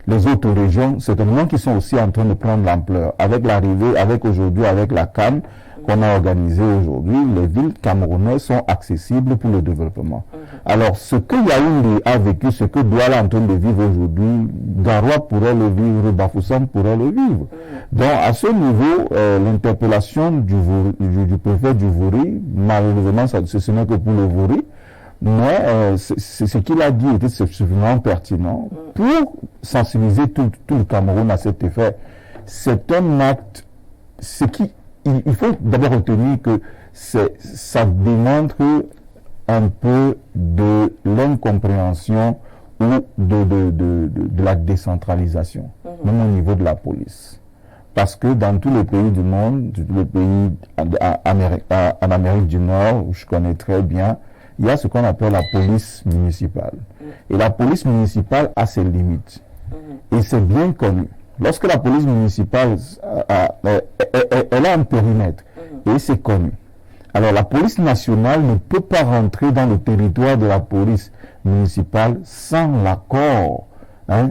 les autres régions, certainement qui sont aussi en train de prendre l'ampleur. Avec l'arrivée, avec la CAN qu'on a organisée aujourd'hui, les villes camerounaises sont accessibles pour le développement. Alors, ce que Yaoundé a vécu, ce que Douala est en train de vivre aujourd'hui, Garoua pourrait le vivre, Bafoussam pourrait le vivre. Donc, à ce niveau, l'interpellation du préfet du Vouri, malheureusement, ce n'est que pour le Vouri, mais ce qu'il a dit était suffisamment pertinent pour sensibiliser tout le Cameroun à cet effet. C'est un acte, il faut d'abord retenir que ça démontre un peu de l'incompréhension ou de la décentralisation, même au niveau de la police. Parce que dans tous les pays du monde, tous les pays en Amérique du Nord, où je connais très bien, il y a ce qu'on appelle la police municipale. Et la police municipale a ses limites. Et c'est bien connu. Lorsque la police municipale, elle a un périmètre, et c'est connu. Alors la police nationale ne peut pas rentrer dans le territoire de la police municipale sans l'accord,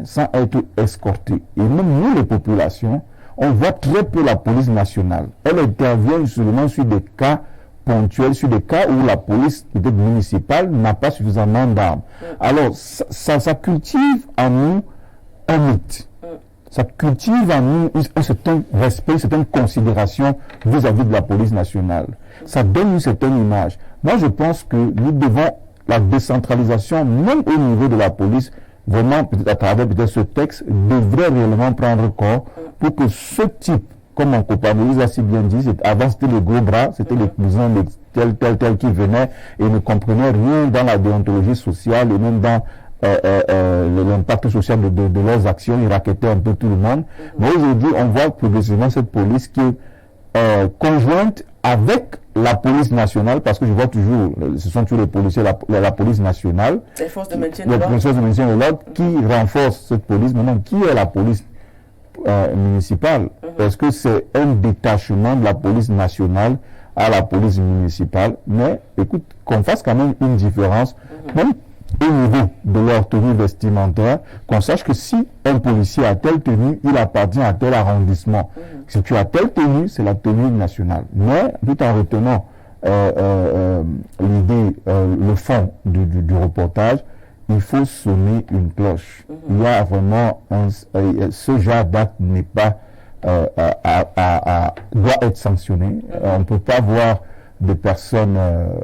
sans être escortée. Et même nous, les populations, on voit très peu la police nationale. Elle intervient seulement sur des cas ponctuels, sur des cas où la police municipale n'a pas suffisamment d'armes. Alors ça cultive en nous un mythe. Ça cultive en nous un certain respect, une certaine considération vis-à-vis de la police nationale. Ça donne une certaine image. Moi, je pense que nous devons, la décentralisation, même au niveau de la police, vraiment, peut-être à travers ce texte, devrait réellement prendre corps pour que ce type, comme mon copain Moïse a si bien dit, avant c'était le gros bras, c'était les cousins de tel qui venaient et ne comprenaient rien dans la déontologie sociale et même dans l'impact social de leurs actions, ils raquettaient un peu tout le monde. Mais aujourd'hui, on voit progressivement cette police qui est conjointe avec la police nationale, parce que je vois toujours, ce sont tous les policiers, la police nationale, les forces de maintien de l'ordre, qui renforcent cette police. Maintenant, qui est la police municipale? Est-ce que c'est un détachement de la police nationale à la police municipale? Mais écoute, qu'on fasse quand même une différence, même au niveau de leur tenue vestimentaire, qu'on sache que si un policier a telle tenue, il appartient à tel arrondissement. Si tu as telle tenue, c'est la tenue nationale. Mais tout en retenant l'idée, le fond du reportage, il faut sonner une cloche. Il y a vraiment ce genre d'acte n'est pas doit être sanctionné. On ne peut pas voir des personnes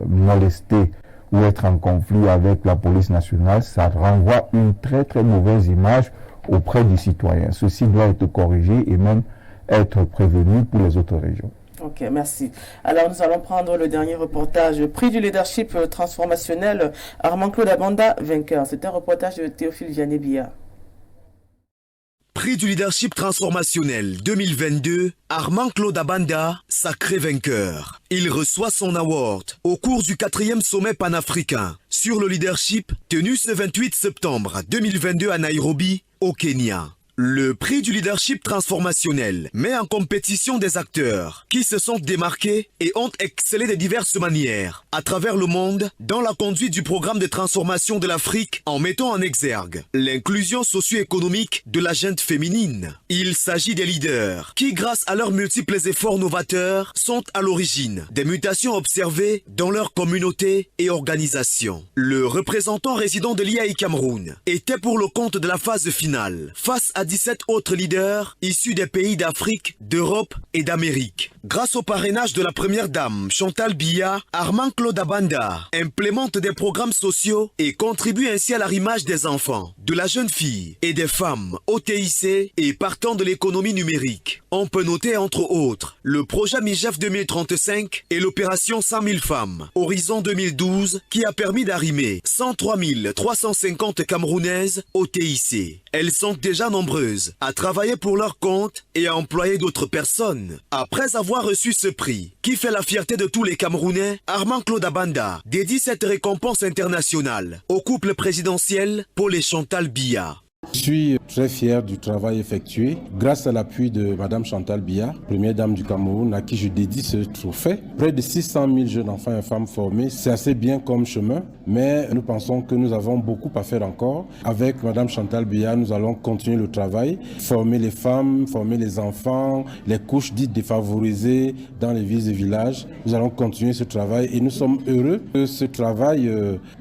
molestées ou être en conflit avec la police nationale. Ça renvoie une très très mauvaise image auprès du citoyen. Ceci doit être corrigé et même être prévenu pour les autres régions. Ok, merci. Alors nous allons prendre le dernier reportage. Prix du leadership transformationnel, Armand-Claude Abanda, vainqueur. C'est un reportage de Théophile Janébia. Prix du leadership transformationnel 2022, Armand-Claude Abanda, sacré vainqueur. Il reçoit son award au cours du 4e sommet panafricain sur le leadership tenu ce 28 septembre 2022 à Nairobi, au Kenya. Le prix du leadership transformationnel met en compétition des acteurs qui se sont démarqués et ont excellé de diverses manières à travers le monde dans la conduite du programme de transformation de l'Afrique en mettant en exergue l'inclusion socio-économique de la gente féminine. Il s'agit des leaders qui, grâce à leurs multiples efforts novateurs, sont à l'origine des mutations observées dans leur communauté et organisation. Le représentant résident de l'IAI Cameroun était pour le compte de la phase finale face à 17 autres leaders issus des pays d'Afrique, d'Europe et d'Amérique. Grâce au parrainage de la première dame, Chantal Biya, Armand-Claude Abanda implémente des programmes sociaux et contribue ainsi à l'arrimage des enfants, de la jeune fille et des femmes au TIC et partant de l'économie numérique. On peut noter entre autres le projet MIGEF 2035 et l'opération 100 000 femmes, Horizon 2012, qui a permis d'arrimer 103 350 Camerounaises au TIC. Elles sont déjà nombreuses à travailler pour leur compte et à employer d'autres personnes. Après avoir reçu ce prix, qui fait la fierté de tous les Camerounais, Armand-Claude Abanda dédie cette récompense internationale au couple présidentiel Paul et Chantal Biya. Je suis très fier du travail effectué grâce à l'appui de Madame Chantal Biya, première dame du Cameroun, à qui je dédie ce trophée. Près de 600 000 jeunes enfants et femmes formés, c'est assez bien comme chemin, mais nous pensons que nous avons beaucoup à faire encore. Avec Madame Chantal Biya, nous allons continuer le travail, former les femmes, former les enfants, les couches dites défavorisées dans les villes et villages. Nous allons continuer ce travail et nous sommes heureux que ce travail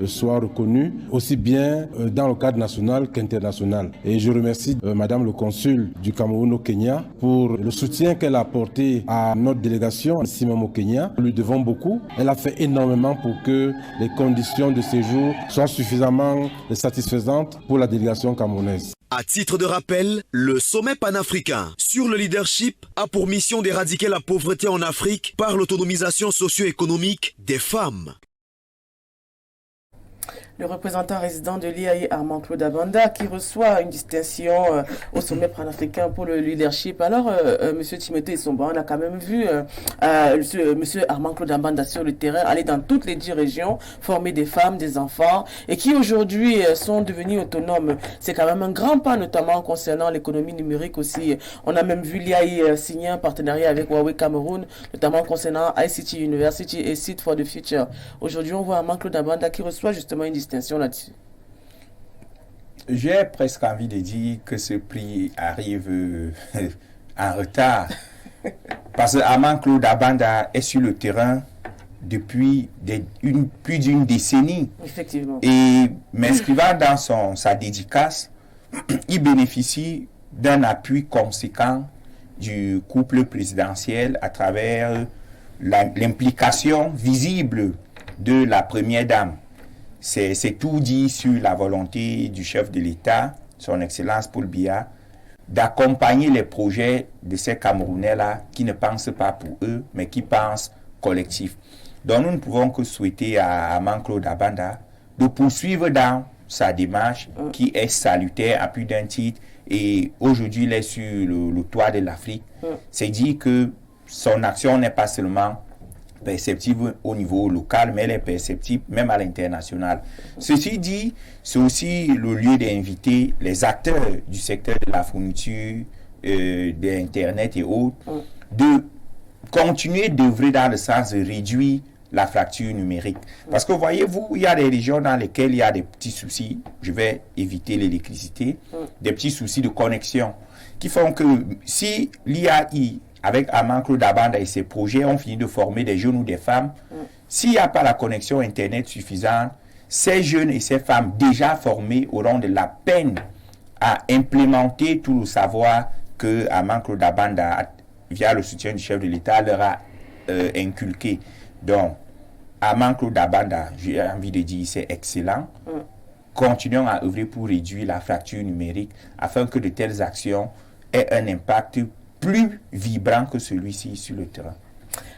soit reconnu aussi bien dans le cadre national qu'international. Et je remercie Madame le consul du Cameroun au Kenya pour le soutien qu'elle a apporté à notre délégation ici même au Kenya. Nous lui devons beaucoup. Elle a fait énormément pour que les conditions de séjour soient suffisamment satisfaisantes pour la délégation camerounaise. À titre de rappel, le sommet panafricain sur le leadership a pour mission d'éradiquer la pauvreté en Afrique par l'autonomisation socio-économique des femmes. Le représentant résident de l'IAI, Armand Claude Abanda, qui reçoit une distinction au sommet panafricain pour le leadership. Alors, Monsieur Timothée Somba, on a quand même vu Monsieur Armand Claude Abanda sur le terrain, aller dans toutes les 10 régions, former des femmes, des enfants, et qui aujourd'hui sont devenus autonomes. C'est quand même un grand pas, notamment concernant l'économie numérique aussi. On a même vu l'IAI signer un partenariat avec Huawei Cameroun, notamment concernant ICT University et Seed for the Future. Aujourd'hui, on voit Armand Claude Abanda qui reçoit justement une distinction là-dessus. J'ai presque envie de dire que ce prix arrive en retard. Parce que Armand Claude Abanda est sur le terrain depuis plus d'une décennie. Effectivement. Et m'inscrivant dans sa dédicace, il bénéficie d'un appui conséquent du couple présidentiel à travers l'implication visible de la première dame. C'est tout dit sur la volonté du chef de l'État, son Excellence Paul Biya, d'accompagner les projets de ces Camerounais-là qui ne pensent pas pour eux, mais qui pensent collectif. Donc nous ne pouvons que souhaiter à Armand Claude Abanda de poursuivre dans sa démarche qui est salutaire à plus d'un titre. Et aujourd'hui, il est sur le toit de l'Afrique. C'est dire que son action n'est pas seulement perceptible au niveau local, mais elle est perceptible même à l'international. Ceci dit, c'est aussi le lieu d'inviter les acteurs du secteur de la fourniture, d'Internet et autres, de continuer d'œuvrer dans le sens de réduire la fracture numérique. Parce que voyez-vous, il y a des régions dans lesquelles il y a des petits soucis, je vais éviter l'électricité, des petits soucis de connexion, qui font que si l'IAI avec Armand Claude Abanda et ses projets, ont fini de former des jeunes ou des femmes. S'il n'y a pas la connexion Internet suffisante, ces jeunes et ces femmes déjà formés auront de la peine à implémenter tout le savoir que Armand Claude Abanda, via le soutien du chef de l'État, leur a inculqué. Donc, Armand Claude Abanda, j'ai envie de dire, c'est excellent. Continuons à œuvrer pour réduire la fracture numérique afin que de telles actions aient un impact plus vibrant que celui-ci sur le terrain.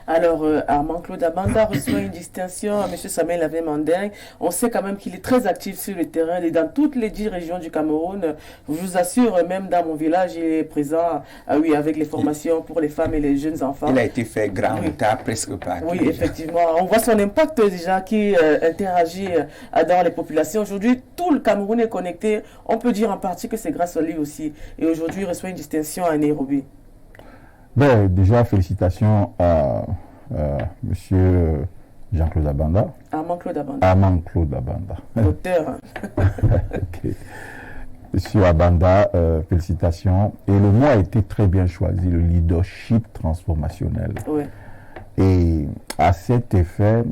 Alors, Armand Claude Abanda reçoit une distinction à M. Samuel Ave-Manding. On sait quand même qu'il est très actif sur le terrain et dans toutes les 10 régions du Cameroun. Je vous assure, même dans mon village, il est présent avec les formations pour les femmes et les jeunes enfants. Il a été fait grand retard presque partout. Oui, effectivement. On voit son impact déjà qui interagit dans les populations. Aujourd'hui, tout le Cameroun est connecté. On peut dire en partie que c'est grâce à lui aussi. Et aujourd'hui, il reçoit une distinction à Nairobi. Ben, déjà, félicitations à monsieur Jean-Claude Abanda. Armand Claude Abanda. Armand Claude Abanda. Docteur. Okay. Monsieur Abanda, félicitations. Et le mot a été très bien choisi, le leadership transformationnel. Oui. Et à cet effet,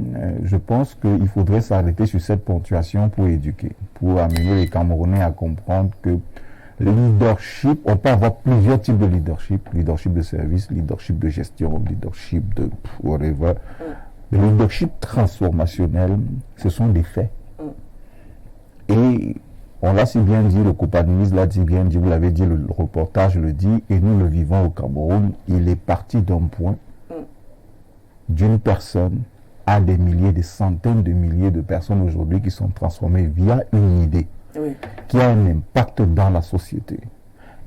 je pense qu'il faudrait s'arrêter sur cette ponctuation pour éduquer, pour amener les Camerounais à comprendre que le leadership, on peut avoir plusieurs types de leadership, leadership de service, leadership de gestion, leadership de whatever. Le leadership transformationnel, ce sont des faits. Et on l'a si bien dit, le copanimiste l'a si bien dit, vous l'avez dit, le reportage le dit, et nous le vivons au Cameroun, il est parti d'un point, d'une personne à des milliers, des centaines de milliers de personnes aujourd'hui qui sont transformées via une idée. Oui. Qui a un impact dans la société.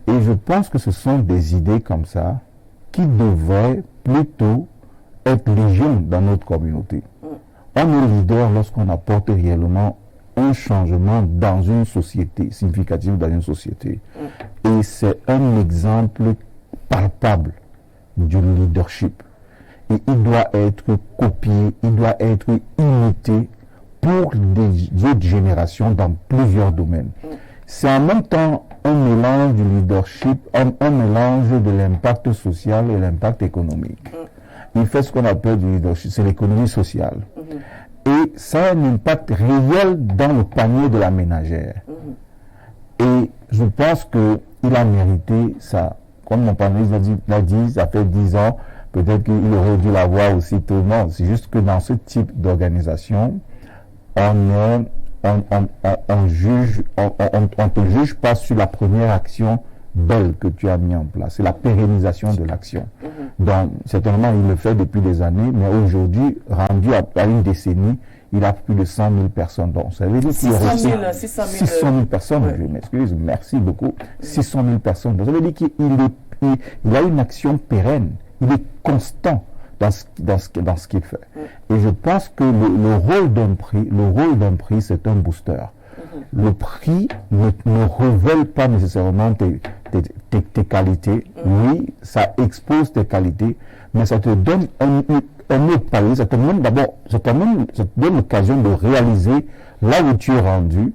Et je pense que ce sont des idées comme ça qui devraient plutôt être légion dans notre communauté. On est leader lorsqu'on apporte réellement un changement dans une société, significatif dans une société. Et c'est un exemple palpable du leadership. Et il doit être copié, il doit être imité pour des autres générations dans plusieurs domaines. C'est en même temps un mélange du leadership, un mélange de l'impact social et l'impact économique. Il fait ce qu'on appelle du leadership, c'est l'économie sociale. Et ça a un impact réel dans le panier de la ménagère. Et je pense qu'il a mérité ça. Comme mon panéliste l'a dit, ça fait 10 ans, peut-être qu'il aurait dû l'avoir aussi tout le monde. C'est juste que dans ce type d'organisation, on te juge pas sur la première action belle que tu as mis en place. C'est la pérennisation de l'action. Donc, certainement, il le fait depuis des années, mais aujourd'hui, rendu à une décennie, il a plus de 100 000 personnes. Donc, ça veut dire qu'il y aurait 600 000 personnes. Ouais. Je m'excuse, merci beaucoup. 600 000 personnes. Donc, ça veut dire qu'il a une action pérenne. Il est constant dans ce qu'il fait. Et je pense que le rôle d'un prix, c'est un booster. Le prix ne révèle pas nécessairement tes qualités. Oui, ça expose tes qualités, mais ça te donne un autre palier. Ça te donne l'occasion de réaliser là où tu es rendu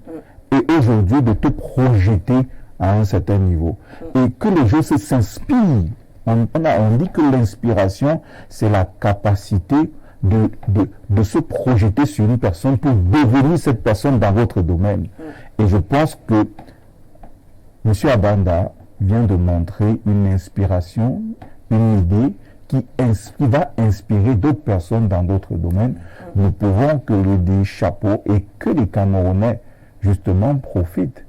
et aujourd'hui de te projeter à un certain niveau. Et que les gens s'inspirent. On dit que l'inspiration, c'est la capacité de se projeter sur une personne pour devenir cette personne dans votre domaine. Et je pense que M. Abanda vient de montrer une inspiration, une idée qui va inspirer d'autres personnes dans d'autres domaines. Nous pouvons que lui dire chapeau et que les Camerounais, justement, profitent,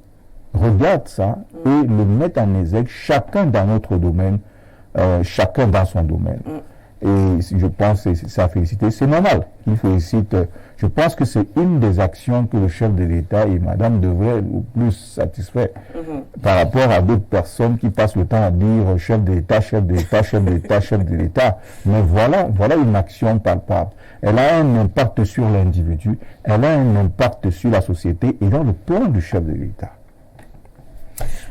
regardent ça et le mettent en exergue, chacun dans notre domaine, chacun dans son domaine. Et je pense que c'est à féliciter. C'est normal qu'il félicite. Je pense que c'est une des actions que le chef de l'État et madame devraient être le plus satisfaits par rapport à d'autres personnes qui passent le temps à dire chef de l'État, chef de l'État, chef de l'État, chef de l'État. Mais voilà une action palpable. Elle a un impact sur l'individu, elle a un impact sur la société et dans le plan du chef de l'État.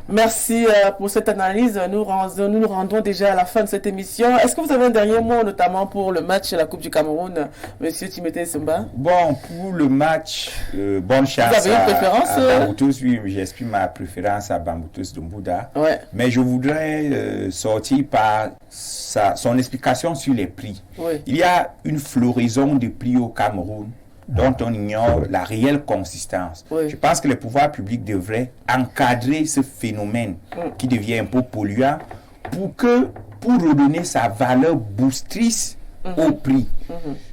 Merci pour cette analyse. Nous nous rendons déjà à la fin de cette émission. Est-ce que vous avez un dernier mot, notamment pour le match de la Coupe du Cameroun, Monsieur Timothée Sumba? Bon, pour le match, bonne chance. Vous avez une préférence à Bamboutos, oui, j'exprime ma préférence à Bamboutos Doumbouda. Ouais. Mais je voudrais sortir par son explication sur les prix. Oui. Il y a une floraison de prix au Cameroun dont on ignore la réelle consistance. Oui. Je pense que les pouvoirs publics devraient encadrer ce phénomène qui devient un peu polluant pour redonner sa valeur boostrice au prix.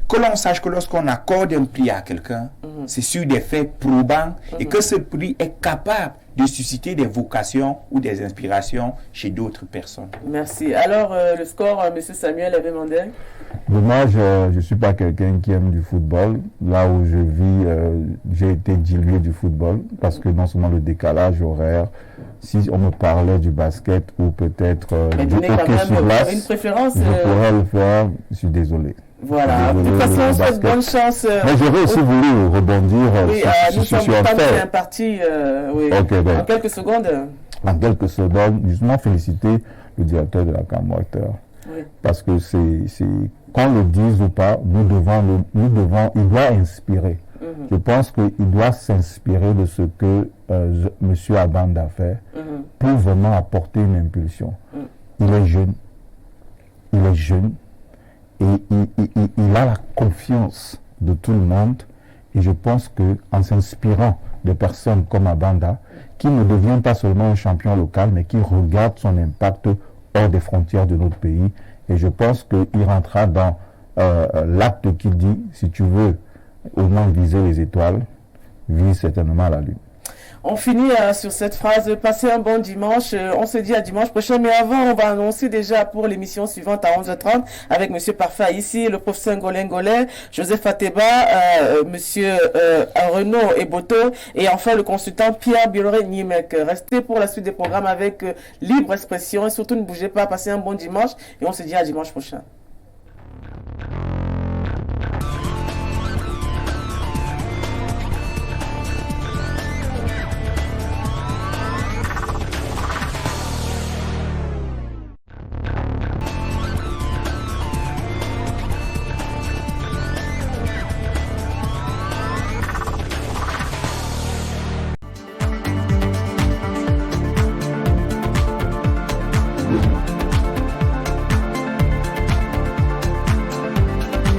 Que l'on sache que lorsqu'on accorde un prix à quelqu'un, c'est sur des faits probants et que ce prix est capable de susciter des vocations ou des inspirations chez d'autres personnes. Merci. Alors, le score, M. Samuel avait demandé. Moi, je ne suis pas quelqu'un qui aime du football. Là où je vis, j'ai été dilué du football parce que non seulement le décalage horaire, si on me parlait du basket ou peut-être du hockey sur glace, une préférence, je pourrais le faire. Je suis désolé. Voilà. De toute façon, on souhaite bonne chance. Mais j'aurais aussi voulu rebondir nous sur sommes un fait. un parti, oui. Okay, en quelques secondes. En quelques secondes, justement féliciter le directeur de la CamWater. Oui. Parce que qu'on le dise ou pas, il doit inspirer. Je pense qu'il doit s'inspirer de ce que M. Abanda a fait pour vraiment apporter une impulsion. Il est jeune et il a la confiance de tout le monde et je pense qu'en s'inspirant de personnes comme Abanda, qui ne devient pas seulement un champion local, mais qui regarde son impact hors des frontières de notre pays. Et je pense qu'il rentrera dans l'acte qui dit, si tu veux au moins viser les étoiles, vise certainement la lune. On finit sur cette phrase, passez un bon dimanche, on se dit à dimanche prochain, mais avant on va annoncer déjà pour l'émission suivante à 11h30 avec Monsieur Parfait ici, le professeur Ngolé, Joseph Ateba, Monsieur Renaud Eboto et enfin le consultant Pierre Biloré Nimek. Restez pour la suite des programmes avec libre expression et surtout ne bougez pas, passez un bon dimanche et on se dit à dimanche prochain.